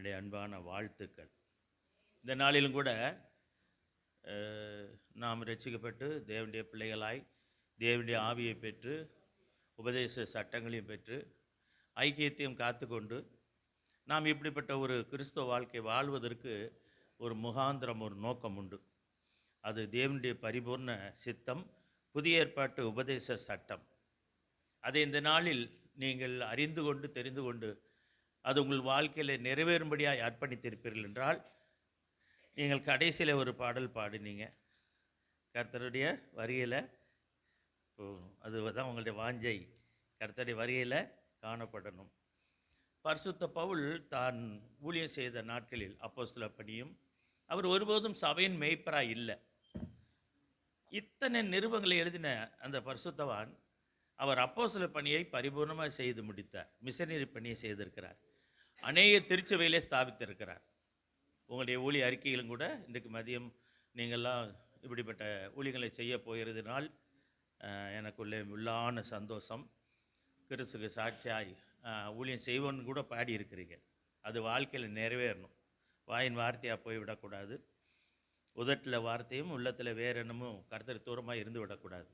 என்னுடைய அன்பான வாழ்த்துக்கள். இந்த நாளிலும் கூட நாம் ரட்சிக்கப்பட்டு தேவனுடைய பிள்ளைகளாய் தேவனுடைய ஆவியை பெற்று உபதேச சட்டங்களையும் பெற்று ஐக்கியத்தையும் காத்துக்கொண்டு நாம் இப்படிப்பட்ட ஒரு கிறிஸ்தவ வாழ்க்கை வாழ்வதற்கு ஒரு முகாந்திரம், ஒரு நோக்கம் உண்டு. அது தேவனுடைய பரிபூர்ண சித்தம், புதிய ஏற்பாட்டு உபதேச சட்டம். அதை இந்த நாளில் நீங்கள் அறிந்து கொண்டு தெரிந்து கொண்டு அது உங்கள் வாழ்க்கையில் நிறைவேறும்படியாக அர்ப்பணித்திருப்பீர்கள் என்றால், நீங்கள் கடைசியில் ஒரு பாடல் பாடினீங்க, கர்த்தருடைய வருகையில், அதுதான் உங்களுடைய வாஞ்சை, கர்த்தருடைய வருகையில் காணப்படணும். பரிசுத்த பவுல் தான் ஊழியம் செய்த நாட்களில் அப்போஸ்தலர் பணியும், அவர் ஒருபோதும் சபையின் மேய்ப்பராக இல்லை. இத்தனை நிருபங்களை எழுதின அந்த பரிசுத்தவான் அவர் அப்போஸ்தலர் பணியை பரிபூர்ணமாக செய்து முடித்தார். மிஷனரி பணியை செய்திருக்கிறார். அநேக திருச்சபையிலே ஸ்தாபித்திருக்கிறார். உங்களுடைய ஊழிய அறிக்கையிலும் கூட இன்றைக்கு மதியம் நீங்கள்லாம் இப்படிப்பட்ட ஊழியங்களை செய்ய போகிறதுனால் எனக்குள்ளே உள்ளான சந்தோஷம். கிறிஸ்துக்கு சாட்சியாய் ஊழியம் செய்வோன்னு கூட பாடியிருக்கிறீங்க. அது வாழ்க்கையில் நிறைவேறணும். வாயின் வார்த்தையாக போய்விடக்கூடாது. உதட்டில் வார்த்தையும் உள்ளத்தில் வேறு என்னமும் கர்த்தர் தூரமாக இருந்து விடக்கூடாது.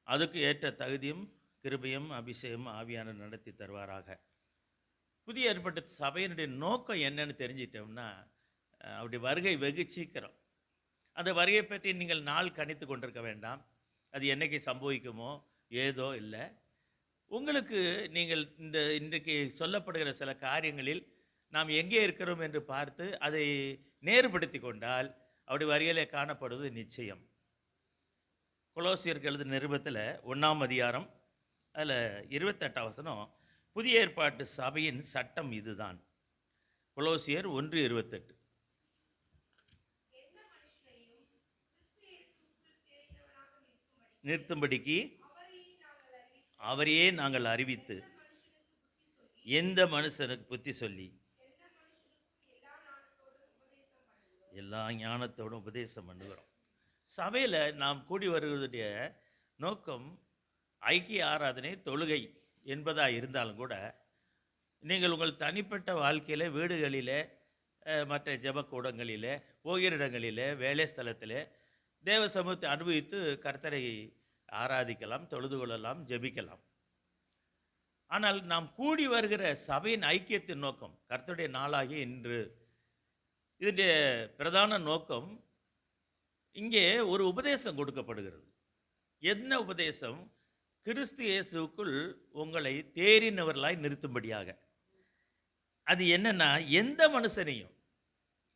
அதுக்கு ஏற்ற தகுதியும் கிருபையும் அபிஷேகம் ஆவியான நடத்தி தருவாராக. புதிய ஏற்பட்ட சபையினுடைய நோக்கம் என்னன்னு தெரிஞ்சிட்டோம்னா, அப்படி வருகை வெகு சீக்கிரம். அந்த வருகை பற்றி நீங்கள் நாள் கணித்து கொண்டிருக்க வேண்டாம். அது என்னைக்கு சம்பவிக்குமோ ஏதோ இல்லை. உங்களுக்கு நீங்கள் இன்றைக்கு சொல்லப்படுகிற சில காரியங்களில் நாம் எங்கே இருக்கிறோம் என்று பார்த்து அதை நேர்படுத்தி கொண்டால் அப்படி வருகையிலே காணப்படுவது நிச்சயம். கொலோசியருக்கு எழுதின நிருபத்தில் 1ஆம் அதிகாரம் அதில் 28ஆம் வசனம், புதிய ஏற்பாட்டு சபையின் சட்டம் இதுதான். கொலோசியர் 1:28. நிறுத்தும்படிக்கு அவரையே நாங்கள் அறிவித்து எந்த மனுஷனுக்கு புத்தி சொல்லி எல்லா ஞானத்தோடும் உபதேசம் பண்ணுகிறோம். சபையில் நாம் கூடி வருவதுடைய நோக்கம் ஐக்கிய ஆராதனை, தொழுகை என்பதாக இருந்தாலும் கூட, நீங்கள் உங்கள் தனிப்பட்ட வாழ்க்கையில், வீடுகளில், மற்ற ஜெபக்கூடங்களில், போகிற இடங்களில், வேலை ஸ்தலத்தில் தேவ சமூகத்தை அனுபவித்து கர்த்தரை ஆராதிக்கலாம், தொழுது கொள்ளலாம், ஜெபிக்கலாம். ஆனால் நாம் கூடி வருகிற சபையின் ஐக்கியத்தின் நோக்கம், கர்த்தருடைய நாளாகிய இன்று, இதனுடைய பிரதான நோக்கம், இங்கே ஒரு உபதேசம் கொடுக்கப்படுகிறது. என்ன உபதேசம்? கிறிஸ்து இயேசுவுக்குள் உங்களை தேறினவர்களாய் நிறுத்தும்படியாக. அது என்னன்னா, எந்த மனுஷனையும்,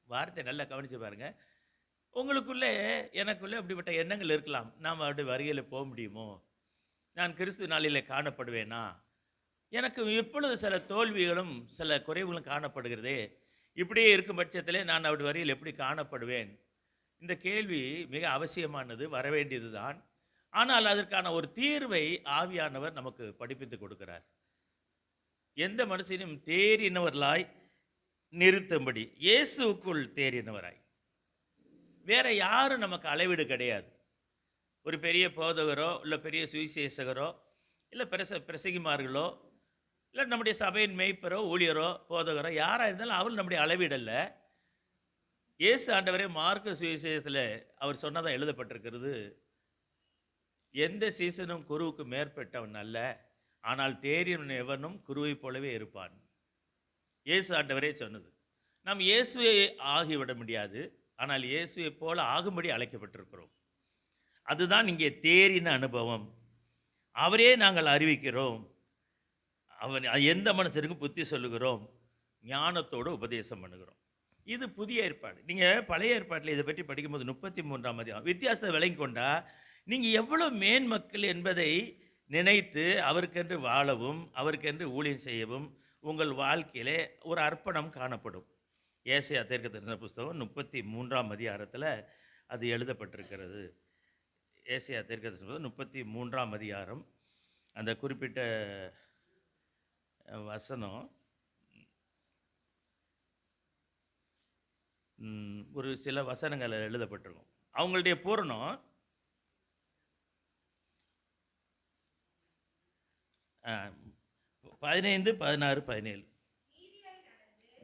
வார்த்தை நல்லா கவனிச்சு பாருங்க, உங்களுக்குள்ளே எனக்குள்ளே அப்படிப்பட்ட எண்ணங்கள் இருக்கலாம். நாம் அப்படி வருகையில் போக முடியுமோ? நான் கிறிஸ்து நாளில் காணப்படுவேனா? எனக்கு இப்பொழுது சில தோல்விகளும் சில குறைவுகளும் காணப்படுகிறதே, இப்படியே இருக்கும் பட்சத்திலே நான் அப்படி வருகையில் எப்படி காணப்படுவேன்? இந்த கேள்வி மிக அவசியமானது, வரவேண்டியது தான். ஆனால் அதற்கான ஒரு தீர்வை ஆவியானவர் நமக்கு படிப்பித்து கொடுக்கிறார். எந்த மனுஷனையும் தேறினவர்களாய் நிறுத்தும்படி, இயேசுக்குள் தேறினவராய். வேற யாரும் நமக்கு அளவீடு கிடையாது. ஒரு பெரிய போதகரோ, இல்லை பெரிய சுவிசேஷகரோ, இல்லை பிரசங்கிமார்களோ, இல்லை நம்முடைய சபையின் மேய்ப்பரோ, ஊழியரோ, போதகரோ, யாராக இருந்தாலும் அவர் நம்முடைய அளவீடல்ல. இயேசு ஆண்டவரே மார்க்கு சுவிசேஷத்தில் அவர் சொன்னதாக எழுதப்பட்டிருக்கிறது, எந்த சீசனும் குருவுக்கு மேற்பட்டவன் அல்ல, ஆனால் தேறியவன் எவனும் குருவை போலவே இருப்பான். இயேசு ஆண்டவரே சொன்னது. நாம் இயேசுவை ஆகிவிட முடியாது, ஆனால் இயேசுவை போல ஆகும்படி அழைக்கப்பட்டிருக்கிறோம். அதுதான் இங்கே தேறின அனுபவம். அவரே நாங்கள் அறிவிக்கிறோம், அவர் எந்த மனுஷனுக்கும் புத்தி சொல்லுகிறோம், ஞானத்தோடு உபதேசம் பண்ணுகிறோம். இது புதிய ஏற்பாடு. நீங்கள் பழைய ஏற்பாட்டில் இதை பற்றி படிக்கும்போது 33ஆம் அதிகாரம் வித்தியாசத்தை விளங்கி கொண்டா நீங்கள் எவ்வளோ மேன்மக்கள் என்பதை நினைத்து அவருக்கென்று வாழவும் அவருக்கென்று ஊழியம் செய்யவும் உங்கள் வாழ்க்கையிலே ஒரு அர்ப்பணம் காணப்படும். ஏசாயா தீர்க்கதரிசன புஸ்தகம் 33ஆம் அதிகாரத்தில் அது எழுதப்பட்டிருக்கிறது. ஏசாயா தீர்க்கதரிசன புஸ்தகம் 33ஆம் அதிகாரம், அந்த குறிப்பிட்ட வசனம் ஒரு சில வசனங்கள் எழுதப்பட்டிருக்கும். அவங்களுடைய பூரணம் 15, 16, 17.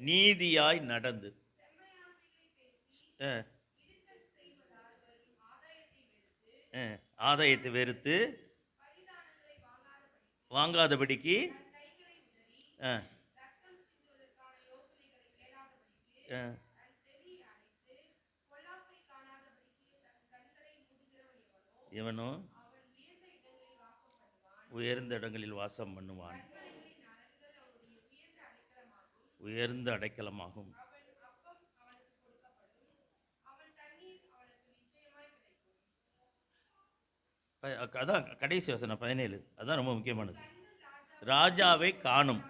நீதியாய் நடந்து. அஹ், ஆதாயத்தை வெறுத்து வாங்காதபடிக்கு அஹ், அஹ், இவனும் உயர்ந்த இடங்களில் வாசம் பண்ணுவான். உயர்ந்த அடைக்கலமாகும். அதான் கடைசி வசனம் 17, அதான் ரொம்ப முக்கியமானது. ராஜாவை காணும்.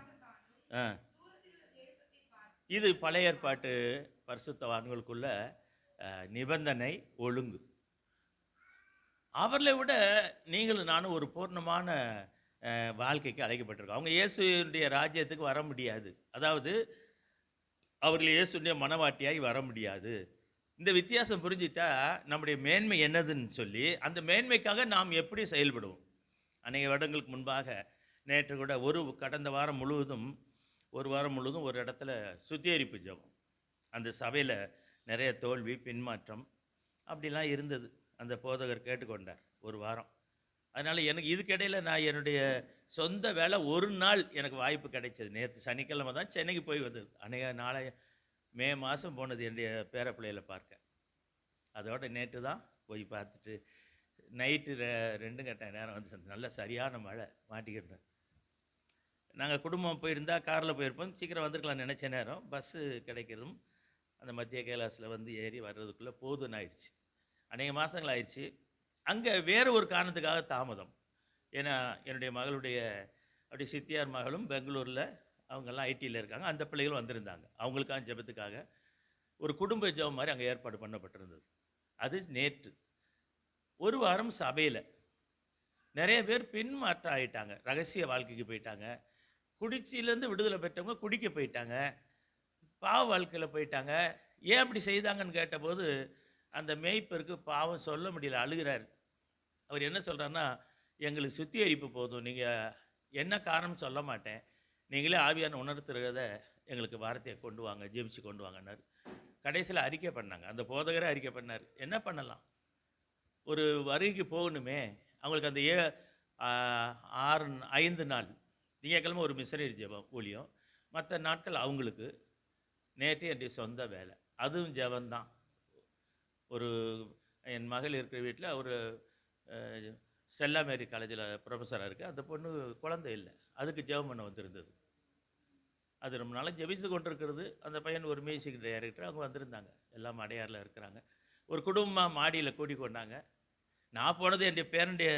இது பழைய ஏற்பாட்டு பரிசுத்தவான்களுக்குள்ள நிபந்தனை ஒழுங்கு. அவர்களை விட நீங்களும் நானும் ஒரு பூர்ணமான வாழ்க்கைக்கு அழைக்கப்பட்டிருக்கோம். அவங்க இயேசுடைய ராஜ்யத்துக்கு வர முடியாது, அதாவது அவர்கள் இயேசுடைய மனவாட்டியாய் வர முடியாது. இந்த வித்தியாசம் புரிஞ்சிட்டா நம்முடைய மேன்மை என்னதுன்னு சொல்லி அந்த மேன்மைக்காக நாம் எப்படி செயல்படுவோம். அநேக வருடங்களுக்கு முன்பாக நேற்று கூட கடந்த வாரம் முழுவதும் ஒரு வாரம் முழுவதும் ஒரு இடத்துல சுத்திகரிப்பு ஜெபம். அந்த சபையில் நிறைய தோல்வி பின்மாற்றம் அப்படிலாம் இருந்தது. அந்த போதகர் கேட்டுக்கொண்டார் ஒரு வாரம். அதனால் எனக்கு இதுக்கிடையில் நான் என்னுடைய சொந்த வேலை ஒரு நாள் எனக்கு வாய்ப்பு கிடைச்சது. நேற்று சனிக்கிழமை தான் சென்னைக்கு போய் வந்தது. அநேக நாளை மே மாதம் போனது என்னுடைய பேரப்பிள்ளைகளை பார்க்க. அதோட நேற்று தான் போய் பார்த்துட்டு நைட்டு 2 கட்ட நேரம் வந்து நல்ல சரியான மழை மாட்டிக்கிட்டேன். நாங்கள் குடும்பம் போயிருந்தால் காரில் போயிருப்போம், சீக்கிரம் வந்துருக்கலாம் நினச்ச நேரம். பஸ்ஸு கிடைக்கிறதும் அந்த மத்திய கைலாசில் வந்து ஏறி வர்றதுக்குள்ளே போதுன்னு ஆயிடுச்சு. அநேக மாதங்கள் ஆயிடுச்சு. அங்கே வேறு ஒரு காரணத்துக்காக தாமதம். ஏன்னா என்னுடைய மகளுடைய அப்படி சித்தியார் மகளும் பெங்களூரில் அவங்கெல்லாம் ஐடியில் இருக்காங்க. அந்த பிள்ளைகளும் வந்திருந்தாங்க. அவங்களுக்கான ஜெபத்துக்காக ஒரு குடும்ப ஜெபம் மாதிரி அங்கே ஏற்பாடு பண்ணப்பட்டிருந்தது. அது நேற்று. ஒரு வாரம் சபையில் நிறைய பேர் பின்மாற்றம் ஆகிட்டாங்க, ரகசிய வாழ்க்கைக்கு போயிட்டாங்க. குடிச்சிலேருந்து விடுதலை பெற்றவங்க குடிக்க போயிட்டாங்க, பாவ வாழ்க்கையில் போயிட்டாங்க. ஏன் அப்படி செய்தாங்கன்னு கேட்டபோது அந்த மேய்ப்பருக்கு பாவம் சொல்ல முடியல, அழுகிறார். அவர் என்ன சொல்கிறாருன்னா, எங்களுக்கு சுத்திகரிப்பு போதும், நீங்கள் என்ன காரணம் சொல்ல மாட்டேன், நீங்களே ஆவியான உணர்த்துறத எங்களுக்கு வார்த்தையை கொண்டு வாங்க, ஜெபிச்சு கொண்டு வாங்கன்னார். கடைசியில் அறிக்கை பண்ணாங்க. அந்த போதகரை அறிக்கை பண்ணார். என்ன பண்ணலாம், ஒரு வருகைக்கு போகணுமே. அவங்களுக்கு அந்த 5 நாள் திங்கக்கிழமை ஒரு மிஷனரி ஜெபம் ஊழியம், மற்ற நாட்கள் அவங்களுக்கு. நேற்று என்னுடைய சொந்த வேலை, அதுவும் ஜெபந்தான். ஒரு என் மகள் இருக்கிற வீட்டில் ஒரு ஸ்டெல்லா மேரி காலேஜில் ப்ரொஃபஸராக இருக்குது. அந்த பொண்ணு குழந்தை இல்லை, அதுக்கு ஜெபம் பண்ண வந்திருந்தது. அது ரொம்ப நாளாக ஜெபிச்சு கொண்டு இருக்கிறது. அந்த பையன் ஒரு மியூசிக் டைரக்டர், அவங்க வந்திருந்தாங்க, எல்லாம் அடையாறில் இருக்கிறாங்க. ஒரு குடும்பமாக மாடியில் கூட்டி கொண்டாங்க. நான் போனது என்னுடைய பேரனுடைய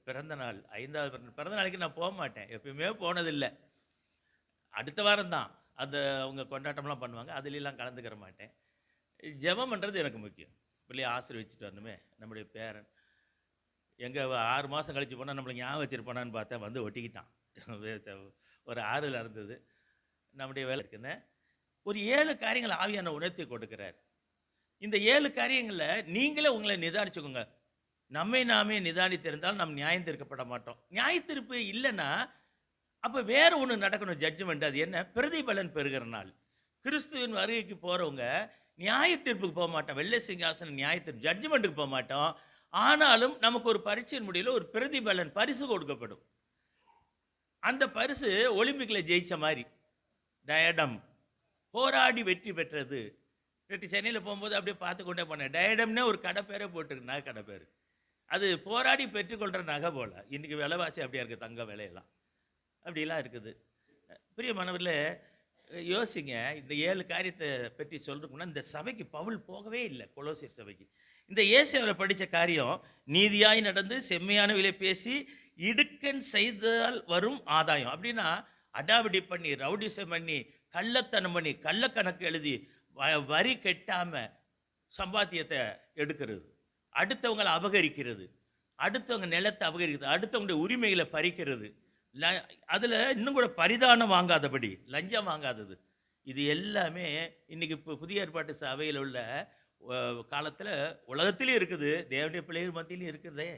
பிறந்த நாள், 5வது பிறந்த நாளைக்கு நான் போக மாட்டேன், எப்பயுமே போனதில்லை. அடுத்த வாரம் தான் அந்த அவங்க கொண்டாட்டம்லாம் பண்ணுவாங்க, அதுலெலாம் கலந்துக்கிற மாட்டேன். ஜெபம் பண்ணுறது எனக்கு முக்கியம். பிள்ளையை ஆசீர்வதிச்சுட்டு வரணுமே. நம்முடைய பேரன் எங்கே 6 மாதம் கழித்து போனால் நம்மளை ஞாபகம் வச்சுருப்பானான்னு பார்த்தேன், வந்து ஒட்டிக்கிட்டான். ஒரு ஆறுதல் இருந்தது. நம்முடைய வேலை இருக்குன்னு ஒரு 7 காரியங்கள் ஆவியான உணர்த்தி கொடுக்குறார். இந்த 7 காரியங்களில் நீங்களே உங்களை நிதானிச்சுக்கோங்க. நம்மை நாமே நிதானித்திருந்தால் நாம் நியாயம் தீர்க்கப்பட மாட்டோம். நியாய தீர்ப்பு இல்லைன்னா அப்போ வேற ஒன்று நடக்கணும், ஜட்ஜ்மெண்ட். அது என்ன? பிரதிபலன் பெறுகிற நாள். கிறிஸ்துவின் வருகைக்கு போகிறவங்க நியாய தீர்ப்புக்கு போக மாட்டோம், வெள்ளை சிங்காசனம் நியாய தீர்ப்பு ஜட்ஜ்மெண்ட்டுக்கு போக மாட்டோம். ஆனாலும் நமக்கு ஒரு பரீட்சையின் முடிவில் ஒரு பிரதிபலன் பரிசு கொடுக்கப்படும். அந்த பரிசு ஒலிம்பிக்கில் ஜெயிச்ச மாதிரி டயடம், போராடி வெற்றி பெற்றது. சென்னையில் போகும்போது அப்படியே பார்த்து கொண்டே போனேன். டயடம்னே ஒரு கடை பேரே போட்டுருக்கு, நகை கடை பேர். அது போராடி பெற்றுக்கொள்கிற நகை போல். இன்றைக்கி விலைவாசி அப்படியா இருக்குது, தங்க விலையெல்லாம் அப்படிலாம் இருக்குது. பிரியமானவர்களே, யோசிங்க. இந்த 7 காரியத்தை பற்றி சொல்கிறதுக்குன்னா இந்த சபைக்கு பவுல் போகவே இல்லை, கொலோசியர் சபைக்கு. இந்த ஏசாயாவில் படித்த காரியம், நீதியாய் நடந்து செம்மையானவிலை பேசி இடுக்கன் செய்தால் வரும் ஆதாயம். அப்படின்னா அடாவடி பண்ணி, ரவுடிசம் பண்ணி, கள்ளத்தனம் பண்ணி, கள்ளக்கணக்கு எழுதி, வரி கட்டாமல் சம்பாத்தியத்தை எடுக்கிறது, அடுத்தவங்களை அபகரிக்கிறது, அடுத்தவங்க நிலத்தை அபகரிக்கிறது, அடுத்தவங்களுடைய உரிமைகளை பறிக்கிறது, அதில் இன்னும் கூட பரிதானம் வாங்காதபடி லஞ்சம் வாங்காதது. இது எல்லாமே இன்றைக்கி இப்போ புதிய ஏற்பாட்டு சபையில் உள்ள காலத்தில் உலகத்திலையும் இருக்குது, தேவனுடைய பிள்ளைகள் மத்தியிலையும் இருக்குதே.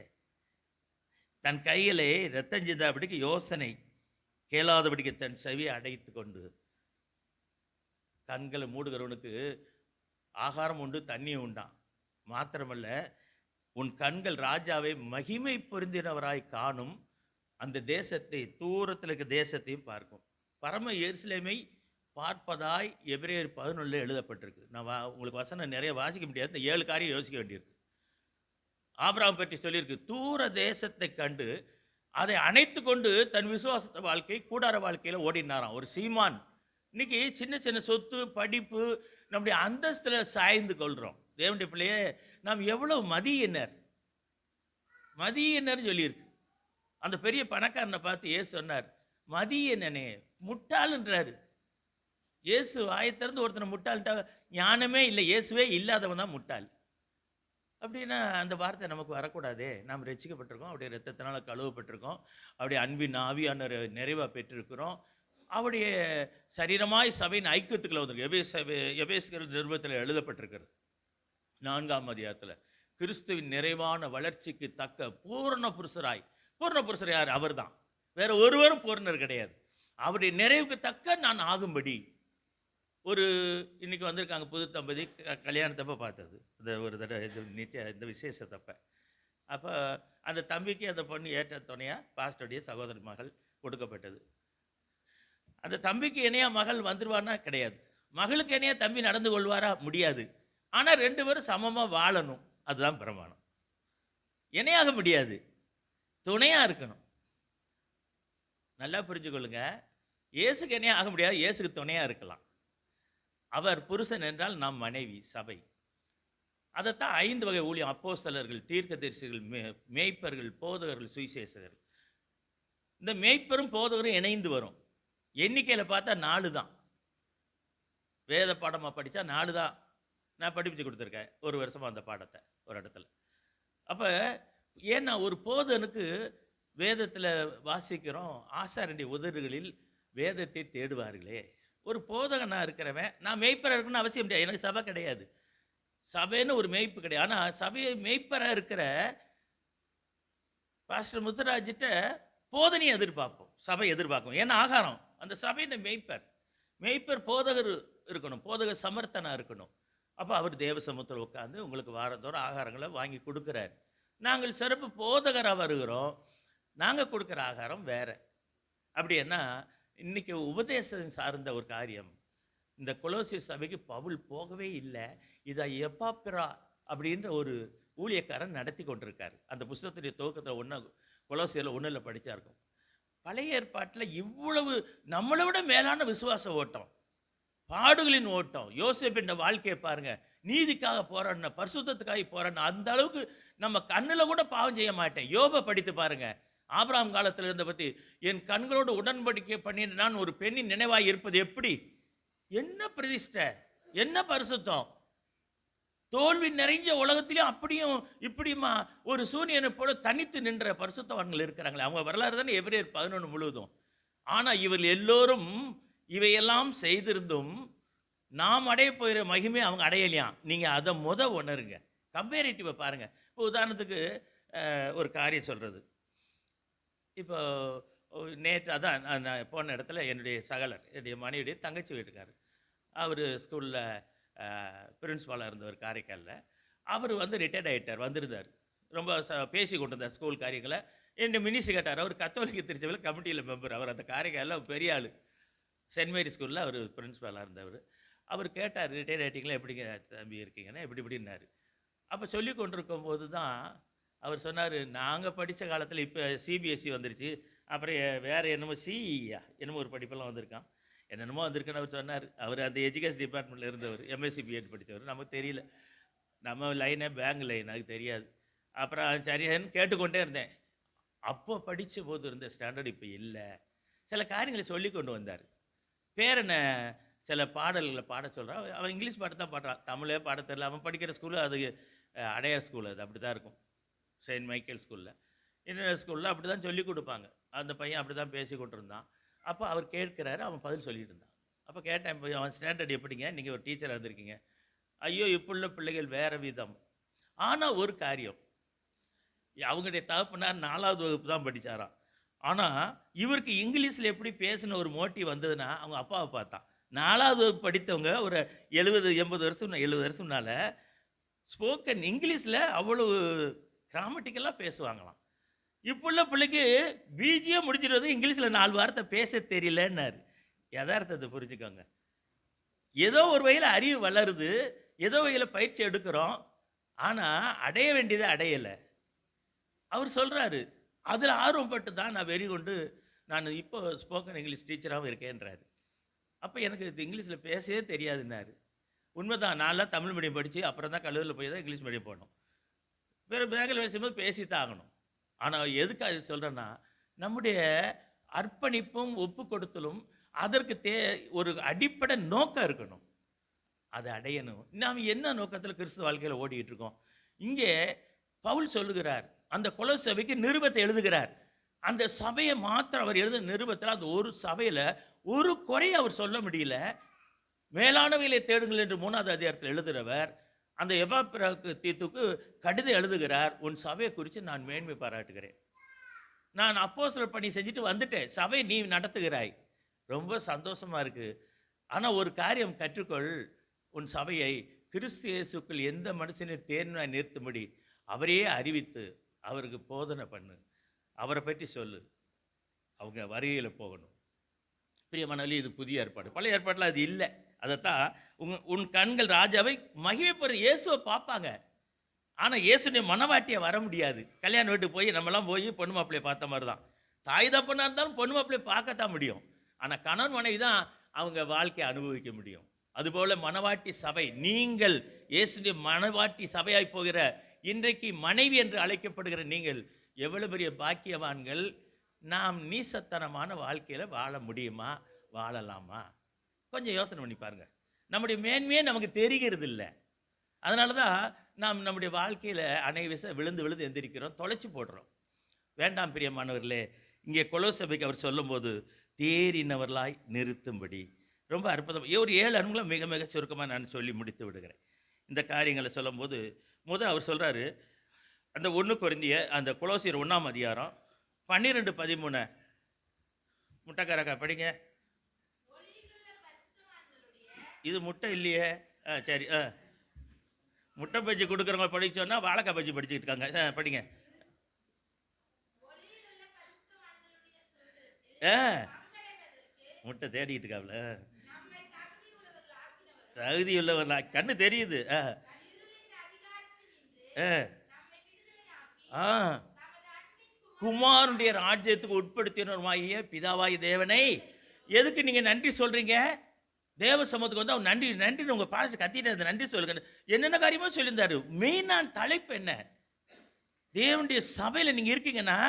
தன் கையிலே ரத்தம் சிந்தாபடிக்கு யோசனை கேளாதபடிக்கு தன் செவியை அடைத்து கொண்டு கண்களை மூடுகிறவனுக்கு ஆகாரம் உண்டு, தண்ணி உண்டாம். மாத்திரமல்ல, உன் கண்கள் ராஜாவை மகிமை பொருந்தினவராய் காணும், அந்த தேசத்தை, தூரத்தில் இருக்க தேசத்தையும் பார்க்கும். பரம எருசலேமை பார்ப்பதாய் எபிரேயர் 11 எழுதப்பட்டிருக்கு. நான் உங்களுக்கு வசனம் நிறைய வாசிக்க முடியாது, இந்த 7 காரியம் யோசிக்க வேண்டியிருக்கு. ஆபிரகாம் பற்றி சொல்லியிருக்கு, தூர தேசத்தை கண்டு அதை அணைத்து கொண்டு தன் விசுவாச வாழ்க்கை, கூடார வாழ்க்கையில் ஓடினாராம். ஒரு சீமான். இன்னைக்கு சின்ன சின்ன சொத்து, படிப்பு, நம்முடைய அந்தஸ்துல சாய்ந்து கொள்றோம். தேவனுடைய பிள்ளையே, நாம் எவ்வளவு மதியினர் சொல்லியிருக்கு. அந்த பெரிய பணக்காரனை பார்த்து இயேசு சொன்னார், மதியனே, முட்டாள்ன்றாரு. இயேசு வாயத்திறந்து ஒருத்தனை முட்டாள்ட்டா, ஞானமே இல்லை, இயேசுவே இல்லாதவன் தான் முட்டாள். அப்படின்னா அந்த வார்த்தை நமக்கு வரக்கூடாதே. நாம் ரட்சிக்கப்பட்டிருக்கோம், அவருடைய இரத்தத்தினால கழுவப்பட்டிருக்கோம், அவருடைய அன்பின் ஆவியான நிறைவாக பெற்றிருக்கிறோம், அவருடைய சரீரமாய் சபையின் ஐக்கியத்துக்குள்ள வந்திருக்கு. எபேசியர் நிருபத்தில் எழுதப்பட்டிருக்கிறது 4ஆம் அதிகாரத்தில், கிறிஸ்துவின் நிறைவான வளர்ச்சிக்கு தக்க பூரண புருஷராய். பூரண புருஷர் யார்? அவர் தான், வேற ஒருவரும் பூரணர் கிடையாது. அவருடைய நிறைவுக்கு தக்க நான் ஆகும்படி. ஒரு இன்னைக்கு வந்திருக்காங்க புது தம்பதி, கல்யாணத்தப்ப பார்த்தது, இந்த ஒரு தடவை இந்த விசேஷத்தப்ப. அப்போ அந்த தம்பிக்கு அந்த பொண்ணு ஏற்ற துணையாக பாஸ்டருடைய சகோதரி மகள் கொடுக்கப்பட்டது. அந்த தம்பிக்கு இணையா மகள் வந்துருவானா? கிடையாது. மகளுக்கு இணையா தம்பி நடந்து கொள்வாரா? முடியாது. ஆனால் 2 பேரும் சமமாக வாழணும், அதுதான் பிரமாணம். இணையாக முடியாது, துணையாக இருக்கணும். நல்லா புரிஞ்சுக்கொள்ளுங்க. இயேசுக்கு இணையாக ஆக முடியாது, இயேசுக்கு துணையாக இருக்கலாம். அவர் புருஷன் என்றால் நாம் மனைவி, சபை. அதைத்தான் 5 வகை ஊழியம்: அப்போஸ்தலர்கள், தீர்க்கதரிசிகள், மேய்ப்பர்கள், போதகர்கள், சுவிசேஷகர்கள். இந்த மேய்ப்பரும் போதகரும் இணைந்து வரும். எண்ணிக்கையில் பார்த்தா 4 தான். வேத பாடமாக படித்தா 4 தான். நான் படிப்பிச்சு கொடுத்துருக்கேன் 1 வருஷமாக அந்த பாடத்தை ஒரு இடத்துல. அப்போ ஏன்னா ஒரு போதனுக்கு வேதத்தில் வாசிக்கிறோம், ஆசாரனுடைய உதடுகளில் வேதத்தை தேடுவார்களே. ஒரு போதகனாக இருக்கிறவன், நான் மேய்ப்பராக இருக்கணும்னு அவசியம் கிடையாது, எனக்கு சபை கிடையாது, சபைன்னு ஒரு மேய்ப்பு கிடையாது. ஆனால் சபையை மேய்ப்பராக இருக்கிற பாஸ்டர் முத்துராஜிட்ட போதனையை எதிர்பார்ப்போம், சபை எதிர்பார்க்கும். ஏன்னா ஆகாரம், அந்த சபையின் மேய்ப்பர் போதகர் இருக்கணும், போதகர் சமர்த்தனாக இருக்கணும். அப்போ அவர் தேவ சமூகத்தில் உட்காந்து உங்களுக்கு வாரத்தோறும் ஆகாரங்களை வாங்கி கொடுக்குறாரு. நாங்கள் சிறப்பு போதகராக வருகிறோம், நாங்கள் கொடுக்குற ஆகாரம் வேற. அப்படின்னா இன்னைக்கு உபதேசம் சார்ந்த ஒரு காரியம். இந்த கொலோசி சபைக்கு பவுல் போகவே இல்லை, இதை எப்பாப்பிரா அப்படின்ற ஒரு ஊழியக்காரன் நடத்தி கொண்டிருக்காரு. அந்த புஸ்தகத்துடைய துவக்கத்தில் கொலோசியில் 1 படித்தா இருக்கும். பழைய ஏற்பாட்டில் இவ்வளவு நம்மளை விட மேலான விசுவாச ஓட்டம், பாடுகளின் ஓட்டம். யோசேப்பின் வாழ்க்கையை பாருங்க, நீதிக்காக போராடின, பரிசுத்தத்துக்காக போராடின, அந்த அளவுக்கு நம்ம கண்ணில் கூட பாவம் செய்ய மாட்டேன். யோபை படித்து பாருங்க. ஆபிரகாம் காலத்தில் இருந்த பற்றி, என் கண்களோடு உடன்படிக்கை பண்ணிட்டு நான் ஒரு பெண்ணின் நினைவாய் இருப்பது எப்படி? என்ன பிரதிஷ்டை, என்ன பரிசுத்தம்! தோல்வி நிறைஞ்ச உலகத்திலும் அப்படியும் இப்படியுமா ஒரு சூரியனை போல தனித்து நின்ற பரிசுத்தவான்கள் இருக்கிறாங்களே, அவங்க வரலாறு தானே எபிரேயர் 11 முழுவதும். ஆனால் இவர்கள் எல்லோரும் இவையெல்லாம் செய்திருந்தும் நாம் அடைய போகிற மகிமை அவங்க அடையலையாம். நீங்கள் அதை உணருங்க, கம்பேரிட்டிவை பாருங்கள். இப்போ உதாரணத்துக்கு ஒரு காரியம் சொல்கிறது. இப்போ நேற்று அதான் நான் போன இடத்துல என்னுடைய சகலர், என்னுடைய மனைவியுடைய தங்கச்சி வீட்டுக்கார், அவர் ஸ்கூலில் பிரின்ஸ்பாலாக இருந்தவர் காரைக்காலில். அவர் ரிட்டையர்ட் ஆகிட்டார், வந்திருந்தார். ரொம்ப பேசி கொண்டு இருந்தார் ஸ்கூல் காரியங்களை. என்னுடைய மினிஸ்டர் கேட்டார், அவர் கத்தோலிக்க திருச்சபையில் கமிட்டியில் மெம்பர், அவர் அந்த காரைக்காலில் பெரிய ஆள், சென்ட் மேரி ஸ்கூலில் அவர் பிரின்ஸ்பாலாக இருந்தவர். அவர் கேட்டார், ரிட்டையர்ட் ஆகிட்டிங்களா, எப்படிங்க தம்பி இருக்கீங்கன்னா, இப்படின்னாரு. அப்போ சொல்லி கொண்டிருக்கும் போது தான் அவர் சொன்னார், நாங்கள் படித்த காலத்தில் இப்போ சிபிஎஸ்சி வந்துருச்சு, அப்புறம் வேறு என்னமோ சிஇயா என்னமோ ஒரு படிப்பெல்லாம் வந்திருக்கான், என்னென்னமோ வந்திருக்குன்னு அவர் சொன்னார். அவர் அந்த எஜுகேஷன் டிபார்ட்மெண்ட்டில் இருந்தவர், எம்எஸ்சி பிஎட் படித்தவர். நமக்கு தெரியல, நம்ம லைனே பேங்க் லைன், அதுக்கு தெரியாது. அப்புறம் சரியான்னு கேட்டுக்கொண்டே இருந்தேன். அப்போ படித்த போது இருந்த ஸ்டாண்டர்ட் இப்போ இல்லை. சில காரியங்களை சொல்லி கொண்டு வந்தார். பேரனை சில பாடல்களை பாட சொல்கிறான். அவன் இங்கிலீஷ் பாட்டு தான் பாடுறான், தமிழே பாட தெரியல. அவன் படிக்கிற ஸ்கூலு அது அடையார் ஸ்கூல், அது அப்படி தான் இருக்கும், செயின்ட் மைக்கேல் ஸ்கூலில். இன்டர்நேஷனல் ஸ்கூலில் அப்படி தான் சொல்லிக் கொடுப்பாங்க. அந்த பையன் அப்படி தான் பேசி கொண்டிருந்தான். அப்போ அவர் கேட்குறாரு, அவன் பதில் சொல்லிட்டு இருந்தான். அப்போ கேட்டேன், இப்போ அவன் ஸ்டாண்டர்ட் எப்படிங்க, நீங்கள் ஒரு டீச்சராக இருந்திருக்கீங்க? ஐயோ, இப்போ உள்ள பிள்ளைகள் வேறு விதம். ஆனால் ஒரு காரியம், அவங்களுடைய தகப்பனார் 4வது வகுப்பு தான் படித்தாராம். ஆனால் இவருக்கு இங்கிலீஷில் எப்படி பேசின ஒரு மோட்டிவ் வந்ததுன்னா அவங்க அப்பாவை பார்த்தான். 4வது வகுப்பு படித்தவங்க ஒரு 70 வருஷம் 70 வருஷம்னால ஸ்போக்கன் இங்கிலீஷில் அவ்வளவு கிராமட்டிக்கலாக பேசுவாங்களாம். இப்போ உள்ள பிள்ளைக்கு பிஜியே முடிச்சிடுறது இங்கிலீஷில் 4 வார்த்தை பேச தெரியலன்னாரு. யதார்த்தத்தை புரிஞ்சுக்கோங்க. ஏதோ ஒரு வகையில் அறிவு வளருது, ஏதோ வகையில் பயிற்சி எடுக்கிறோம், ஆனால் அடைய வேண்டியதை அடையலை. அவர் சொல்கிறாரு, அதில் ஆர்வப்பட்டு தான் நான் வெறிகொண்டு நான் இப்போ ஸ்போக்கன் இங்கிலீஷ் டீச்சராகவும் இருக்கேன்றாரு. அப்போ எனக்கு இது இங்கிலீஷில் பேசவே தெரியாதுன்னாரு. உண்மைதான், நான்லாம் தமிழ் மீடியம் படித்து அப்புறம் தான் கல்லூரியில் போய் தான் இங்கிலீஷ் மீடியம் போகணும். வேறு பேங்கில் வேலை செய்யும்போது பேசி தான் ஆகணும். ஆனால் எதுக்கு அது சொல்கிறேன்னா, நம்முடைய அர்ப்பணிப்பும் ஒப்பு கொடுத்தலும் அதற்கு ஒரு அடிப்படை நோக்கம் இருக்கணும். அதை அடையணும். நாம் என்ன நோக்கத்தில் கிறிஸ்துவ வாழ்க்கையில் ஓடிக்கிட்டு இருக்கோம்? இங்கே பவுல் சொல்லுகிறார், அந்த கொலோசை சபைக்கு நிருபத்தை எழுதுகிறார். அந்த சபையை மாத்திரம் அவர் எழுதின நிருபத்தில் அந்த ஒரு சபையில் ஒரு குறையை அவர் சொல்ல முடியல. மேலானவைகளை தேடுங்கள் என்று 3வது அதிகாரத்தில் எழுதுகிறவர் அந்த எபாப்பிராக்கு தீத்துக்கு கடிதம் எழுதுகிறார். உன் சபையை குறித்து நான் மேன்மை பாராட்டுகிறேன். நான் அப்போஸ்தலர் பணி செஞ்சுட்டு வந்துட்டேன், சபை நீ நடத்துகிறாய், ரொம்ப சந்தோஷமா இருக்கு. ஆனால் ஒரு காரியம் கற்றுக்கொள், உன் சபையை கிறிஸ்து இயேசுக்குள் எந்த மனுஷனையும் தேர்வாய் நிறுத்தும்படி அவரையே அறிவித்து அவருக்கு போதனை பண்ணு, அவரை பற்றி சொல்லு, அவங்க வருகையில் போகணும். பிரியமானவர்களே, இது புதிய ஏற்பாடு. பழைய ஏற்பாட்டில் அது இல்லை. அதைத்தான் உன் கண்கள் ராஜாவை மகிமைப்படுற இயேசுவை பார்ப்பாங்க. ஆனால் இயேசுடைய மனவாட்டியை வர முடியாது. கல்யாண வீட்டுக்கு போய் நம்மலாம் போய் பொண்ணு மாப்பிள்ளையை பார்த்த மாதிரி தான். தாய் தப்பனாக இருந்தாலும் பொண்ணு மாப்பிள்ளையை பார்க்கத்தான் முடியும். ஆனால் கணவன் மனைவி தான் அவங்க வாழ்க்கையை அனுபவிக்க முடியும். அதுபோல் மனவாட்டி சபை, நீங்கள் இயேசுடைய மனவாட்டி சபையாய் போகிற இன்றைக்கு மனைவி என்று அழைக்கப்படுகிற நீங்கள் எவ்வளவு பெரிய பாக்கியவான்கள். நாம் நீசத்தனமான வாழ்க்கையில் வாழ முடியுமா, வாழலாமா? கொஞ்சம் யோசனை பண்ணி பாருங்க. நம்முடைய மேன்மையே நமக்கு தெரிகிறது இல்லை. அதனால தான் நாம் நம்முடைய வாழ்க்கையில் அனைவச விழுந்து விழுந்து எந்திரிக்கிறோம், தொலைச்சி போடுறோம். வேண்டாம் பிரியமானவர்களே. இங்கே கொலோசை சபைக்கு அவர் சொல்லும்போது தேறினவர்களாய் நிறுத்தும்படி ரொம்ப அற்புதம். ஒரு 7 அனுங்களை மிக மிக சுருக்கமாக நான் சொல்லி முடித்து விடுகிறேன். இந்த காரியங்களை சொல்லும்போது முதல் அவர் சொல்கிறாரு, அந்த 1 கொரிந்திய அந்த கொலோசியர் 1ஆம் அதிகாரம் 12-13 முட்டைக்காரக்கா படிங்க. இது முட்டை இல்லையே. சரி, முட்டை பஜ்ஜி கொடுக்குறவங்க படிக்க சொன்னால் வாழைக்காய் பஜ்ஜி படிச்சுக்கிட்டு இருக்காங்க. படிங்க. முட்டை தேடிட்டு இருக்காப்ல. தகுதி உள்ளவர்களா, கண்ணு தெரியுது. குமாரனுடைய ராஜ்யத்துக்கு உட்படுத்தினருமாகிய பிதாவாய் தேவனை எதுக்கு நீங்க நன்றி சொல்றீங்க? தேவ சமூகத்துக்கு வந்து அவர் நன்றி நன்றின்னு உங்க பாச கத்திட்டு நன்றி சொல்லுங்க. என்னென்ன காரியமோ சொல்லியிருந்தாரு. மெயினான தலைப்பு என்ன? தேவனுடைய சபையில் நீங்க இருக்கீங்கன்னா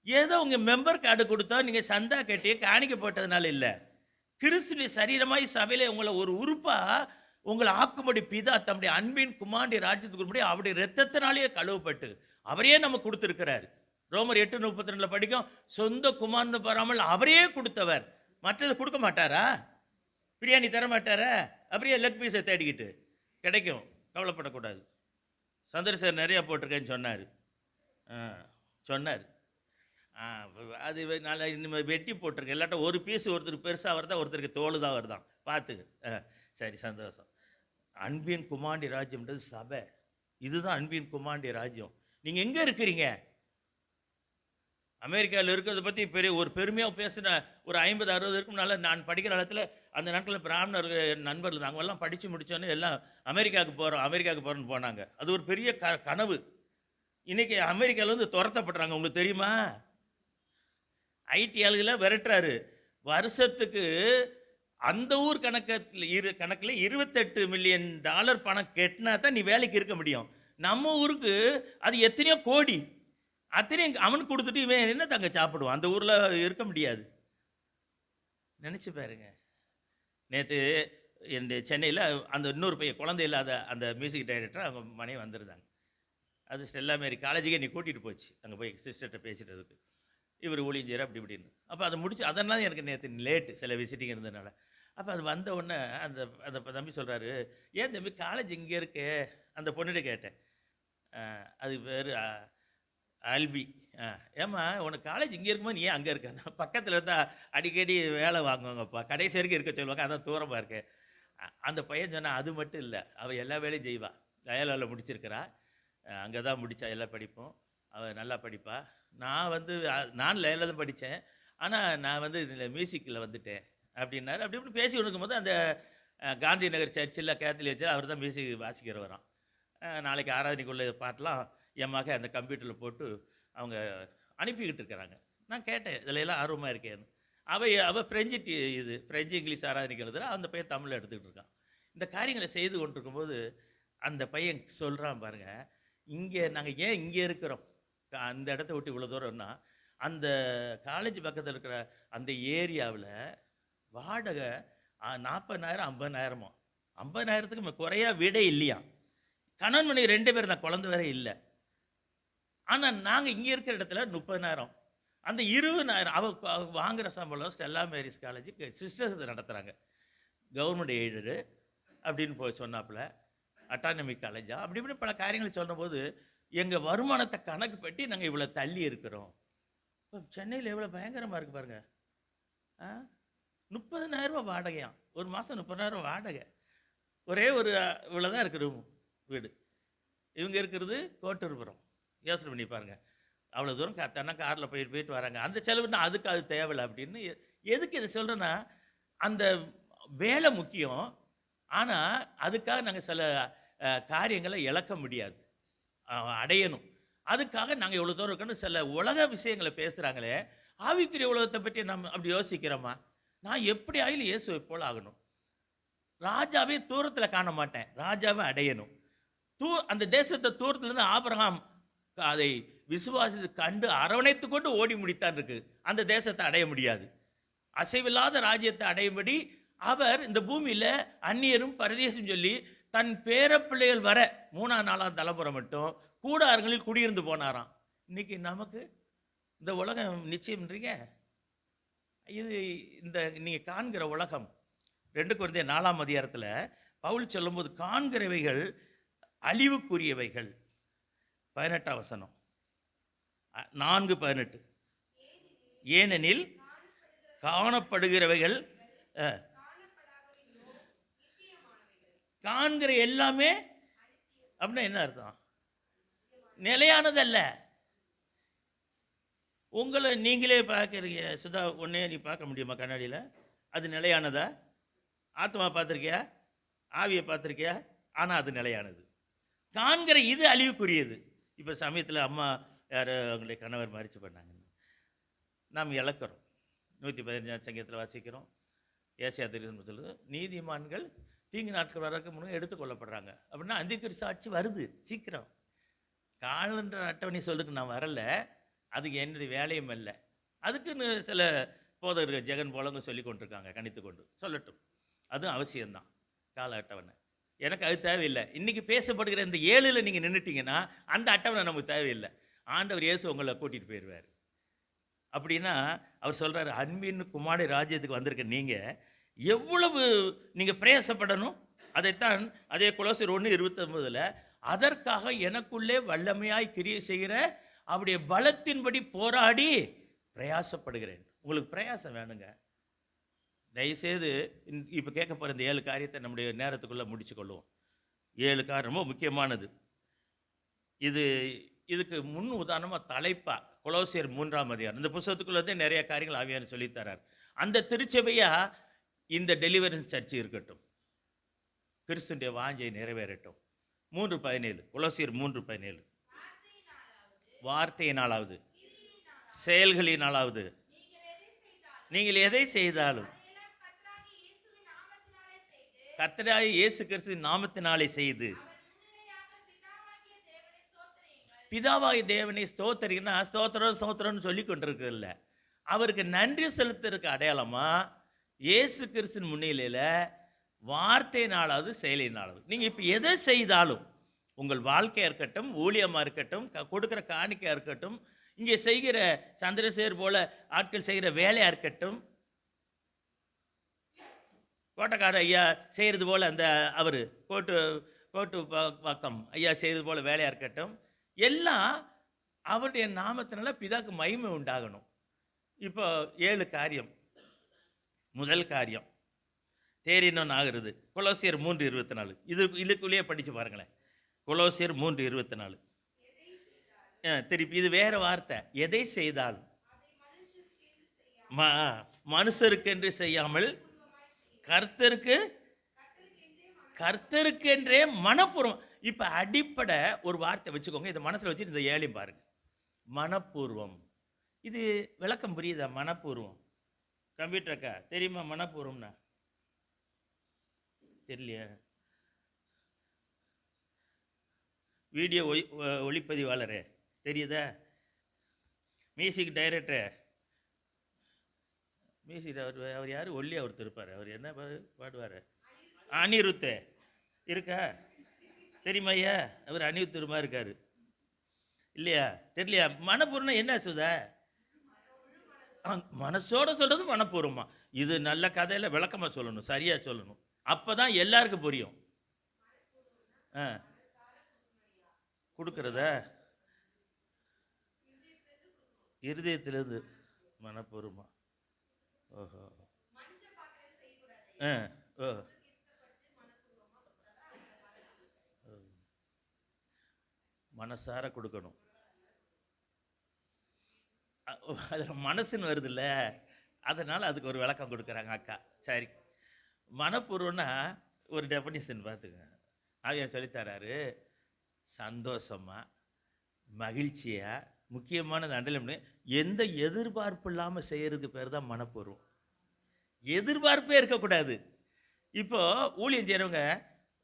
ஏதோ உங்க மெம்பர் கார்டு கொடுத்தா நீங்க சந்தா கட்டி காணிக்க போட்டதுனால இல்லை. கிறிஸ்துவின் சரீரமாய் சபையில உங்களை ஒரு உறுப்பா உங்களை ஆக்கும்படி பிதா தம்முடைய அன்பின் குமாரனுடைய ராஜ்யத்துக்கு அவருடைய இரத்தத்தினாலேயே கழுவப்பட்டு அவரையே நம்ம கொடுத்திருக்கிறார். ரோமர் 8:32 படிக்கும், சொந்த குமாரன் பெறாமல் அவரையே கொடுத்தவர். மற்றது கொடுக்க மாட்டாரா? பிரியாணி தர மாட்டாரா? அப்படியே லெக் பீஸை தேடிக்கிட்டு கிடைக்கும், கவலைப்படக்கூடாது. சந்திரசேகர் நிறையா போட்டிருக்கேன்னு சொன்னார். அது நல்லா இனிமேல் வெட்டி போட்டிருக்கேன். இல்லாட்டா ஒரு பீஸ் ஒருத்தருக்கு பெருசாக வருதா, ஒருத்தருக்கு தோல் தான் வருதான். பார்த்துக்கு. சரி, சந்தோஷம். அன்பின் குமாண்டி ராஜ்யம்ன்றது சபை. இதுதான் அன்பின் குமாண்டி ராஜ்யம். நீங்கள் எங்கே இருக்கிறீங்க? அமெரிக்காவில் இருக்கிறத பற்றி ஒரு பெருமையாக பேசின ஒரு 50-60 இருக்கும் முன்னால் நான் படிக்கிற இடத்துல அந்த நாட்டில் பிராமணர் நண்பர்கள் அவங்கெல்லாம் படித்து முடித்தோன்னே எல்லாம் அமெரிக்காவுக்கு போகிறோன்னு போனாங்க. அது ஒரு பெரிய கனவு. இன்றைக்கி அமெரிக்காவிலேருந்து துரத்தப்படுறாங்க. உங்களுக்கு தெரியுமா? ஐடி ஆளுகளை விரட்டுறாரு. வருஷத்துக்கு அந்த ஊர் கணக்கில் $28 மில்லியன் பணம் கட்டினா தான் நீ வேலைக்கு இருக்க முடியும். நம்ம ஊருக்கு அது எத்தனையோ கோடி. அத்தனையும் அவனுக்கு கொடுத்துட்டு இவன் என்ன தாங்க சாப்பிடுவான்? அந்த ஊரில் இருக்க முடியாது. நினச்சி பாருங்க. நேற்று சென்னையில் அந்த இன்னொரு பையன் குழந்தை இல்லாத அந்த மியூசிக் டைரக்டர் அவங்க மனைவி வந்திருந்தாங்க. அது ஸ்டெல்லா மேரி காலேஜுக்கே நீ கூட்டிகிட்டு போச்சு அங்கே போய் சிஸ்டர்கிட்ட பேசிட்டதுக்கு. இவர் ஊழியர் அப்படி இப்படின்னு. அப்போ அதை முடிச்சு அதனால எனக்கு நேற்று லேட்டு சில விசிட்டிங் இருந்ததுனால. அப்போ அது வந்த உடனே அந்த அந்த தம்பி சொல்கிறாரு, ஏன் தம்பி காலேஜ் இங்கே இருக்கே? அந்த பொண்ணுகிட்ட கேட்டேன். அது பேர் ஆல்பி ஏம்மா உனக்கு காலேஜ் இங்கே இருக்கும்போது நீ ஏன் அங்கே இருக்க? நான் பக்கத்தில் இருந்தால் அடிக்கடி வேலை வாங்குவாங்கப்பா, கடைசி வரைக்கும் இருக்க சொல்லுவாங்க, அதான் தூரமாக இருக்கு. அந்த பையன் சொன்னா அது மட்டும் இல்லை, அவள் எல்லா வேலையும் செய்வா. டயலாவில் முடிச்சிருக்கிறா, அங்கே தான் முடித்தா எல்லா படிப்பும். அவள் நல்லா படிப்பா. நான் வந்து நான் லேல தான் படித்தேன், ஆனால் நான் வந்து இதில் மியூசிக்கில் வந்துட்டேன் அப்படின்னாரு. அப்படி இப்படி பேசி கொடுக்கும்போது அந்த காந்தி நகர் சர்ச்சில் கேத்தலிக் சர்ச்சில் அவர் தான் மியூசிக் வாசிக்கிறவராம். நாளைக்கு ஆராதனைக்குள்ள பாட்டெலாம் என் மக அந்த கம்ப்யூட்டரில் போட்டு அவங்க அனுப்பிக்கிட்டு இருக்கிறாங்க. நான் கேட்டேன், இதில் எல்லாம் ஆர்வமாக இருக்கேன்னு. அவள் ஃப்ரெஞ்சு ஃப்ரெஞ்சு இங்கிலீஷ் ஆராதனைக்கு எழுதுறா, அந்த பையன் தமிழில் எடுத்துக்கிட்டு இருக்கான். இந்த காரியங்களை செய்து கொண்டிருக்கும்போது அந்த பையன் சொல்கிறான் பாருங்க, இங்கே நாங்கள் ஏன் இங்கே இருக்கிறோம், அந்த இடத்த விட்டு இவ்வளோ தூரம்னா, அந்த காலேஜ் பக்கத்தில் இருக்கிற அந்த ஏரியாவில் வாடகை 40,000 50,000 50,000க்கு குறையா வீடே இல்லையா. கணவன் மனைவி 2 பேர் தான், குழந்தை வேற இல்லை. ஆனால் நாங்கள் இங்கே இருக்கிற இடத்துல 30,000, அந்த 20,000 அவ வாங்குகிற சம்பளம் ஸ்டெல்லா மேரிஸ் காலேஜுக்கு சிஸ்டர்ஸ் நடத்துகிறாங்க, கவர்மெண்ட் எய்டடு அப்படின்னு போய் சொன்னாப்புல, அட்டானமிக் காலேஜா அப்படி இப்படி பல காரியங்களை சொல்லும்போது எங்கள் வருமானத்தை கணக்கு பற்றி நாங்கள் இவ்வளோ தள்ளி இருக்கிறோம். இப்போ சென்னையில் எவ்வளோ பயங்கரமாக இருக்குது பாருங்க. 30,000 வாடகையாம், ஒரு மாதம் 30,000 வாடகை. ஒரே ஒரு இவ்வளோ தான் இருக்குது வீடு. இவங்க இருக்கிறது கோட்டூர்புரம். யோசனை பண்ணி பாருங்க, அவ்வளோ தூரம் காத்தானா காரில் போயிட்டு வராங்க. அந்த செலவுன்னா அதுக்கு அது தேவையில்லை அப்படின்னு. எதுக்கு இதை சொல்கிறேன்னா, அந்த வேலை முக்கியம், ஆனால் அதுக்காக நாங்கள் சில காரியங்களை இழக்க முடியாது, அடையணும். அதுக்காக நாங்கள் இவ்வளோ தூரம் இருக்கணும். சில உலக விஷயங்களை பேசுகிறாங்களே, ஆவிக்குரிய உலகத்தை பற்றி நம்ம அப்படி யோசிக்கிறோமா? நான் எப்படி ஆயிலும் இயேசுவை போல் ஆகணும். ராஜாவே தூரத்தில் காண மாட்டேன், ராஜாவை அடையணும். அந்த தேசத்தை தூரத்துலேருந்து ஆபிரகாம் அதை விசுவாசித்து கண்டு அரவணைத்து கொண்டு ஓடி முடித்தான் இருக்கு. அந்த தேசத்தை அடைய முடியாது. அசைவில்லாத ராஜ்யத்தை அடையும்படி அவர் இந்த பூமியில் அந்நியரும் பரதேசம் சொல்லி தன் பேரப்பிள்ளைகள் வர 3ஆம் 4ஆம் தலைமுறை மட்டும் கூடாரங்களில் குடியிருந்து போனாராம். இன்னைக்கு நமக்கு இந்த உலகம் நிச்சயம்ன்றீங்க. இது இந்த நீங்கள் காண்கிற உலகம் 2 கொரிந்தியர் 4ஆம் அதிகாரத்தில் பவுல் சொல்லும்போது காண்கிறவைகள் அழிவுக்குரியவைகள். 18ஆம் வசனம், 4:18, ஏனெனில் காணப்படுகிறவைகள் காண்கிற எல்லாமே அப்படின்னா என்ன அர்த்தம்? நிலையானதல்ல. உங்களை நீங்களே பார்க்குறீங்க, சுதா ஒன்றே நீ பார்க்க முடியுமா கண்ணாடியில்? அது நிலையானதா? ஆத்மா பார்த்துருக்கியா? ஆவியை பார்த்துருக்கியா? ஆனால் அது நிலையானது. காண்கிற இது அழிவுக்குரியது. இப்போ சமயத்தில் அம்மா யார் அவங்களுடைய கணவர் மறிச்சு பண்ணாங்க, நாம் இழக்கிறோம். 115ஆம் சங்கீதத்தில் வாசிக்கிறோம், ஏசாயா தீர்க்கதரிசனம் சொல்லுது, நீதிமான்கள் தீங்கு நாட்கள் வரக்கு முன்னே எடுத்துக்கொள்ளப்படுறாங்க. அப்படின்னா அந்திக்கிறிஸ்து ஆட்சி வருது சீக்கிரம். காலன்ற அட்டவணை சொல்லுக்கு நான் வரல, அதுக்கு என்னுடைய வேலையும் இல்லை. அதுக்குன்னு சில போதகர்கள் ஜெகன் போலங்க சொல்லி கொண்டிருக்காங்க, கணித்து கொண்டு சொல்லட்டும், அதுவும் அவசியம்தான். கால அட்டவணை எனக்கு அது தேவையில்லை. இன்றைக்கி பேசப்படுகிற இந்த 7ல் நீங்கள் நின்றுட்டீங்கன்னா அந்த அட்டவணை நமக்கு தேவையில்லை. ஆண்டவர் இயேசு உங்களை கூட்டிகிட்டு போயிடுவார். அப்படின்னா அவர் சொல்கிறார், அன்பின் குமாரி ராஜ்யத்துக்கு வந்திருக்க நீங்கள் எவ்வளவு நீங்கள் பிரயாசப்படணும். அதைத்தான் அதே கொலோசியர் 1:29 அதற்காக எனக்குள்ளே வல்லமையாய் கிரியை செய்கிற அவருடைய பலத்தின்படி போராடி பிரயாசப்படுகிறேன். உங்களுக்கு பிரயாசம் வேணுங்க. தயவுசெய்து இப்போ கேட்க போகிற இந்த 7 காரியத்தை நம்முடைய நேரத்துக்குள்ளே முடிச்சு கொள்வோம். 7 காரியம் ரொம்ப முக்கியமானது. இதுக்கு முன் உதாரணமாக தலைப்பா கொலோசியர் 3ஆம் அதிகாரம். இந்த புத்தகத்துக்குள்ளே நிறைய காரியங்கள் ஆவியானவர் சொல்லித்தரார். அந்த திருச்சபையாக இந்த டெலிவரன்ஸ் சர்ச்சு இருக்கட்டும், கிறிஸ்துடைய வாஞ்சை நிறைவேறட்டும். 3:17 கொலோசியர் 3:17 வார்த்தையினாலாவது செயல்களினாலாவது நீங்கள் எதை செய்தாலும் கர்த்தராகிய இயேசு கிறிஸ்துவின் நாமத்தினாலே செய்து பிதாவாகிய தேவனை ஸ்தோத்திரிங்கன்னா ஸ்தோத்திரம்னு சொல்லி கொண்டிருக்கிறது இல்லை, அவருக்கு நன்றி செலுத்துறதுக்கு அடையாளமா இயேசு கிறிஸ்துவின் முன்னிலையில் வார்த்தையினாலாவது செயலினாலாவது நீங்கள் இப்போ எதை செய்தாலும், உங்கள் வாழ்க்கையாக இருக்கட்டும், ஊழியமாக இருக்கட்டும், கொடுக்குற காணிக்கையாக இருக்கட்டும், இங்கே செய்கிற சந்திரசேகர் போல ஆட்கள் செய்கிற வேலையாக இருக்கட்டும், கோட்டக்கார ஐயா செய்கிறது போல் அந்த அவர் கோட்டு பக்கம் ஐயா செய்கிறது போல் வேலையாக இருக்கட்டும், எல்லாம் அவருடைய நாமத்தினால பிதாக்கு மகிமை உண்டாகணும். இப்போ 7 காரியம். முதல் காரியம் தேறினவன் ஆகிறது. கொலோசியர் 3:24. இதுக்குள்ளேயே படிச்சு பாருங்களேன். கொலோசியர் 3:24. திருப்பி இது வேற வார்த்தை. எதை செய்தாலும் மனுஷருக்கென்று செய்யாமல் கர்த்தருக்கென்றே மனப்பூர்வம். இப்ப அடிப்படை ஒரு வார்த்தை வச்சுக்கோங்க. இதை மனசுல வச்சு இந்த ஏழையும் பாருங்க. மனப்பூர்வம். இது விளக்கம் புரியுதா? மனப்பூர்வம். கம்ப்யூட்டர் அக்கா தெரியுமா மனப்பூர்வம்னா? தெரியலையா? வீடியோ ஒளிப்பதிவாளரே தெரியுதா? மியூசிக் டைரக்டர் அவர் யார்? ஒல்லியா ஒருத்தர் இருப்பார். அவர் என்ன பாடுவார்? அனிருத்து இருக்கா? தெரியுமா ஐயா? அவர் அனிருத்தருமா இருக்காரு இல்லையா? தெரியலையா? மனப்பூர்வம் என்ன சுதா? மனசோட சொல்றது மனப்பூர்வமா? இது நல்ல கதையில விளக்கமா சொல்லணும், சரியா சொல்லணும். அப்பதான் எல்லாருக்கும் புரியும். கொடுக்கறத இருதயத்திலிருந்து மனப்பூர்வமா. ஓஹோ. ஓ மனசார கொடுக்கணும். அதில் மனசுன்னு வருதுல்ல, அதனால் அதுக்கு ஒரு விளக்கம் கொடுக்குறாங்க அக்கா. சரி, மனப்பூர்வம்னா ஒரு டெஃபனிஷன் பார்த்துங்க. ஆவியார் சொல்லித்தராரு. சந்தோஷமாக, மகிழ்ச்சியாக, முக்கியமானது அண்டலம் எந்த எதிர்பார்ப்பு இல்லாமல் செய்கிறதுக்கு பேர் தான் மனப்பூர்வம். எதிர்பார்ப்பே இருக்கக்கூடாது. இப்போது ஊழியம் செய்கிறவங்க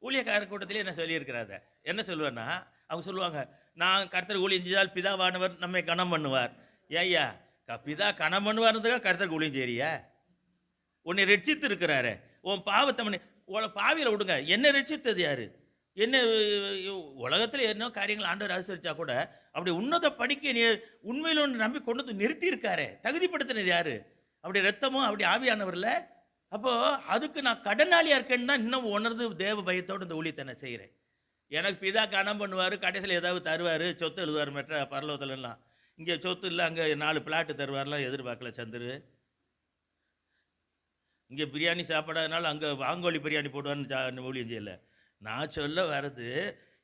ஊழியக்கார கூட்டத்திலே என்ன சொல்லியிருக்கிறாங்க? என்ன சொல்லுவேன்னா, அவங்க சொல்லுவாங்க, நான் கர்த்தர் ஊழியம் செய்தால் பிதாவானவர் நம்மை கனம் பண்ணுவார். ஏய்யா, பிதா கனம் பண்ணுவார்ன்றதுக்காக கர்த்தருக்கு ஊழியம் செய்யறியா? உன்னை ரட்சித்து இருக்கிறாரு. உன் பாவத்தை பாவியில் விடுங்க. என்ன ரட்சித்தது யாரு? என்ன உலகத்தில் என்ன காரியங்கள் ஆண்டவர் ஆசீர்வதிச்சா கூட அப்படி உன்னத படிக்க நீ உண்மையில் ஒன்று நம்பி கொண்டு வந்து நிறுத்தி இருக்காரு. தகுதிப்படுத்தினது யாரு? அப்படி ரத்தமும் அப்படி ஆவியானவர்ல. அப்போ அதுக்கு நான் கடனாளியா இருக்கேன்னு தான் இன்னும் உணர்ந்து தேவ பயத்தோடு இந்த ஊழியத்தை நான் செய்கிறேன். எனக்கு பிதா கனம் பண்ணுவார், கடைசியில் ஏதாவது தருவார், சொத்து எழுதுவார் மெட்ர பரலோகத்துலலாம். இங்கே சொத்து இல்லை, அங்கே 4 பிளாட்டு தருவார்லாம் எதிர்பார்க்கல சந்துரு. இங்கே பிரியாணி சாப்பிடாதனால அங்கே வாங்கோலி பிரியாணி போடுவார்னு ஊழியம் செய்யல. நான் சொல்ல வர்றது,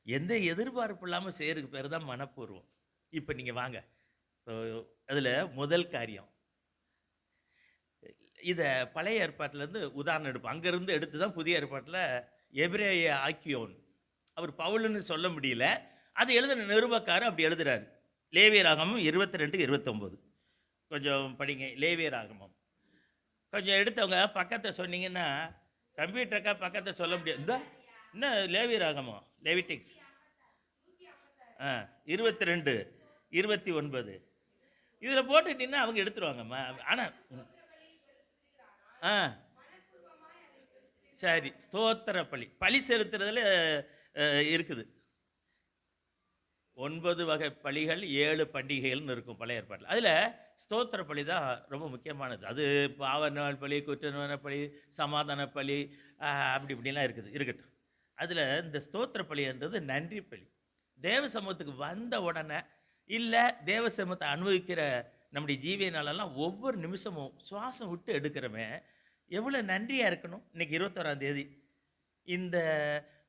எந்த எதிர்பார்ப்பு இல்லாமல் செய்கிறதுக்கு பேர் தான் மனப்பூர்வம். இப்போ நீங்கள் வாங்க, அதில் முதல் காரியம் இதை பழைய ஏற்பாட்டிலேருந்து உதாரணம் எடுப்போம். அங்கேருந்து எடுத்து தான் புதிய ஏற்பாட்டில் எபிரேய ஆக்கியோன், அவர் பவுலுன்னு சொல்ல முடியல, அதை எழுதுன நிருபக்காரர் அப்படி எழுதுறாரு. லேவியராகமம் 22-29 கொஞ்சம் படிங்க. லேவியராகமம் கொஞ்சம் எடுத்தவங்க பக்கத்தை சொன்னீங்கன்னா, கம்ப்யூட்டருக்கா பக்கத்தை சொல்ல முடியாது. இந்த என்ன லேவியராகமம், லெவிட்டிக்ஸ் 22-29 இதில் போட்டுட்டீங்கன்னா அவங்க எடுத்துருவாங்கம்மா. ஆனால் சரி, ஸ்தோத்திர பலி செலுத்துறதுல இருக்குது. 9 வகை பலிகள், 7 பண்டிகைகள்னு இருக்கும் பழைய ஏற்பாட்டில். அதில் ஸ்தோத்திர பலி தான் ரொம்ப முக்கியமானது. அது பாவநாள் பலி, குற்றநோன பலி, சமாதான பலி, அப்படி இப்படிலாம் இருக்கட்டும். அதில் இந்த ஸ்தோத்திர பலின்றது நன்றி பலி. தேவ சமூகத்துக்கு வந்த உடனே இல்லை, தேவ சமூகத்தை அனுபவிக்கிற நம்முடைய ஜீவியனாலெல்லாம் ஒவ்வொரு நிமிஷமும் சுவாசம் விட்டு எடுக்கிறோமே, எவ்வளோ நன்றியாக இருக்கணும். இன்றைக்கி 21ஆம் தேதி இந்த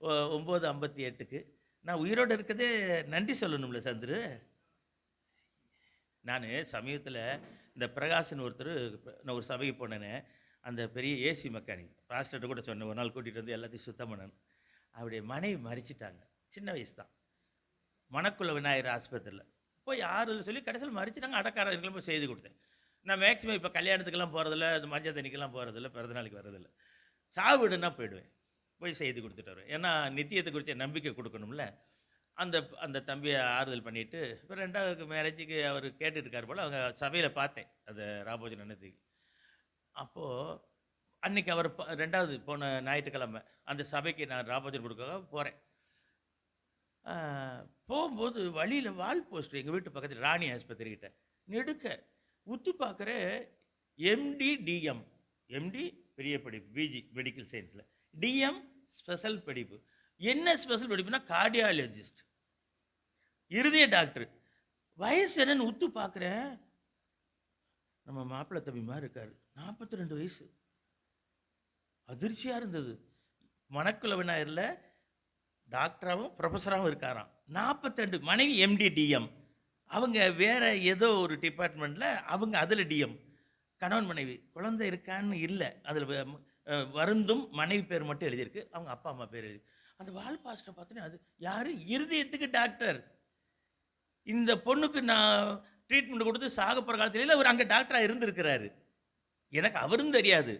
9:58 நான் உயிரோடு இருக்கதே நன்றி சொல்லணும்ல சந்துரு. நான் சமீபத்தில் இந்த பிரகாஷ்னு ஒருத்தர், நான் ஒரு சபைக்கு போனேன்னு, அந்த பெரிய ஏசி மெக்கானிக் பாஸ்டர்கிட்ட கூட சொன்னேன், ஒரு நாள் கூட்டிகிட்டு வந்து எல்லாத்தையும் சுத்தம் பண்ணணும். அவருடைய மனைவி மறிச்சிட்டாங்க, சின்ன வயசு தான். மணக்குள்ள விநாயகர் ஆஸ்பத்திரியில் போய் ஆறுதல் சொல்லி கடைசியில் மறிச்சிட்டாங்க. அடக்காரங்களும் போய் செய்து கொடுத்தேன். நான் மேக்ஸிமம் இப்போ கல்யாணத்துக்கெல்லாம் போகிறதில்ல, இந்த மஞ்சள் தண்ணிக்கெல்லாம் போகிறதில்ல, பிறந்தநாளைக்கு வர்றதில்லை. சாவிடுன்னா போயிடுவேன், போய் செய்து கொடுத்துட்டு வருவேன். ஏன்னா நித்தியத்தை குறித்த நம்பிக்கை கொடுக்கணும்ல. அந்த தம்பியை ஆறுதல் பண்ணிவிட்டு இப்போ 2வது மேரேஜுக்கு அவர் கேட்டுருக்கார் போல். அவங்க சபையில் பார்த்தேன் அந்த ராபோஜன் அன்னத்துக்கு. அப்போது அன்றைக்கி அவர் 2வது போன ஞாயிற்றுக்கிழமை அந்த சபைக்கு நான் ராபோஜன் கொடுக்க போகிறேன். போகும்போது வழியில் வால் போஸ்ட் எங்கள் வீட்டு பக்கத்தில் ராணி ஆஸ்பத்திரிக்கிட்ட நெடுக்க உத்து பார்க்குற MD-DM. MD பெரிய படிப்பு, பிஜி மெடிக்கல் சயின்ஸில், DM ஸ்பெஷல் படிப்பு. என்ன ஸ்பெஷல் படிப்புனா கார்டியாலஜிஸ்ட், இருதய டாக்டர். வயசு என்னன்னு உத்து பார்க்குறேன். நம்ம மாப்பிள்ளை தம்பி மாதிரி இருக்காரு. 42 வயசு. அதிர்ச்சியா இருந்தது. மணக்குள விநாயகர்ல டாக்டராவும், புரொஃபஸராவும் இருக்காராம். 42 மனைவி எம்டி, டிஎம். அவங்க வேற ஏதோ ஒரு டிபார்ட்மெண்ட்ல அவங்க அதுல டிஎம். கணவன் மனைவி. குழந்தை இருக்கான்னு இல்ல. அதுல வருந்தும் மனைவி பேர் மட்டும் எழுதியிருக்கு. அவங்க அப்பா, அம்மா பேர் எழுதி. அந்த வால் பாஸ்டர் பார்த்தோன்னே அது யாரு? இருதயத்துக்கு டாக்டர். இந்த பொண்ணுக்கு நான் ட்ரீட்மெண்ட் கொடுத்து சாகப்போற காலத்துல அவர் அங்க டாக்டரா இருந்திருக்கிறாரு. எனக்கு அவரும் தெரியாது.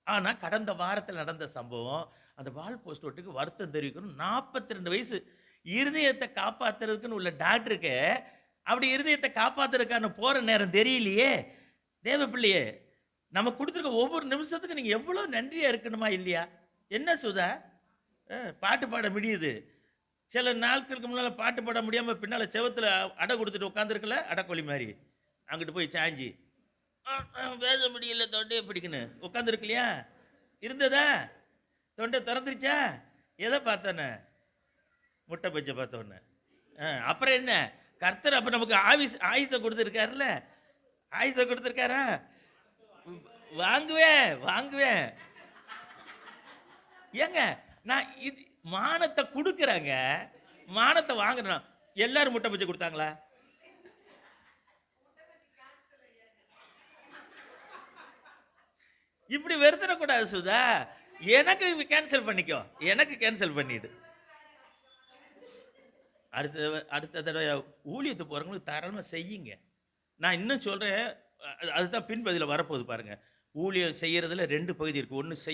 ஆனா கடந்த வாரத்தில் நடந்த சம்பவம், அந்த வால் போஸ்ட் ஒட்டுக்கு வருத்தம் தெரிவிக்கணும். 42 வயசு இருதயத்தை காப்பாத்துறதுக்குன்னு உள்ள டாக்டருக்கு அப்படி இருதயத்தை காப்பாத்துறதுக்கான போற நேரம் தெரியலையே. தேவ பிள்ளையே, நம்ம கொடுத்துருக்க ஒவ்வொரு நிமிஷத்துக்கு நீங்க எவ்வளவு நன்றியா இருக்கணுமா இல்லையா? என்ன சுதா? பாட்டு பாட முடியுது. சில நாட்களுக்கு முன்னால பாட்டு பாட முடியாம பின்னால செவுத்துல அடை கொடுத்துட்டு உட்காந்துருக்கல, அடக்கோழி மாதிரி. அங்கிட்டு போய் சாஞ்சி பேச முடியல தொண்டையை பிடிக்குன்னு உட்காந்துருக்கு இல்லையா? இருந்ததா? தொண்டை திறந்துருச்சா? எதை பார்த்தோன்ன? முட்டை பஜ்ஜை பார்த்தோன்ன. அப்புறம் என்ன? கர்த்தர் அப்ப நமக்கு ஆயுசை கொடுத்துருக்காருல்ல. ஆயுசை கொடுத்துருக்காரா? வாங்குவேன் வாங்குவேன். ஏங்க நான் இது மானத்தை கொடுக்குறேங்க, மானத்தை வாங்குறேன். எல்லாரும் முட்டை பஜ்ஜி கொடுத்தாங்களா? இப்படி வெறுத்துடக்கூடாது சுதா. எனக்கு கேன்சல் பண்ணிக்கோ, எனக்கு கேன்சல் பண்ணிடு. அடுத்த தடவை ஊழியத்துக்கு போறவங்களுக்கு தாராளமாக செய்யுங்க. நான் இன்னும் சொல்றேன், அதுதான் பின்பகுதியில் வரப்போகுது பாருங்க. ஊழியம் செய்யறதுல 2 பகுதி இருக்கு. ஒன்று செய்ய